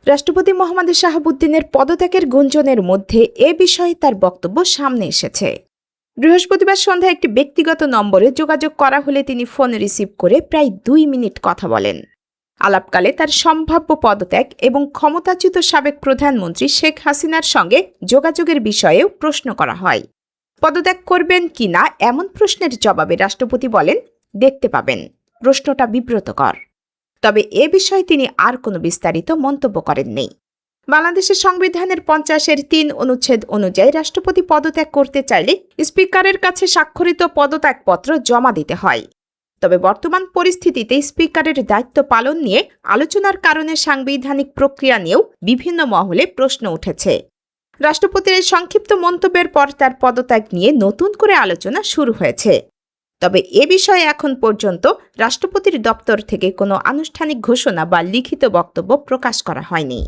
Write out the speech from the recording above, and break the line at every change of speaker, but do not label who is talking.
রাষ্ট্রপতি মোহাম্মদ শাহাবুদ্দিনের পদত্যাগের গুঞ্জনের মধ্যে এ বিষয়ে তার বক্তব্য সামনে এসেছে। বৃহস্পতিবার সন্ধ্যায় একটি ব্যক্তিগত নম্বরে যোগাযোগ করা হলে তিনি ফোন রিসিভ করে প্রায় 2 মিনিট কথা বলেন। আলাপকালে তার সম্ভাব্য পদত্যাগ এবং ক্ষমতাচ্যুত সাবেক প্রধানমন্ত্রী শেখ হাসিনার সঙ্গে যোগাযোগের বিষয়েও প্রশ্ন করা হয়। পদত্যাগ করবেন কিনা এমন প্রশ্নের জবাবে রাষ্ট্রপতি বলেন, দেখতে পাবেন। প্রশ্নটা বিব্রতকর। তবে এ বিষয়ে তিনি আর কোনো বিস্তারিত মন্তব্য করেননি। বাংলাদেশের সংবিধানের 50-3 অনুচ্ছেদ অনুযায়ী রাষ্ট্রপতি পদত্যাগ করতে চাইলে স্পিকারের কাছে স্বাক্ষরিত পদত্যাগপত্র জমা দিতে হয়। তবে বর্তমান পরিস্থিতিতে স্পিকারের দায়িত্ব পালন নিয়ে আলোচনার কারণে সাংবিধানিক প্রক্রিয়া নিয়েও বিভিন্ন মহলে প্রশ্ন উঠেছে। রাষ্ট্রপতির এই সংক্ষিপ্ত মন্তব্যের পর তার পদত্যাগ নিয়ে নতুন করে আলোচনা শুরু হয়েছে। তবে এ বিষয়ে এখন পর্যন্ত রাষ্ট্রপতির দপ্তর থেকে কোনো আনুষ্ঠানিক ঘোষণা বা লিখিত বক্তব্য প্রকাশ করা হয়নি।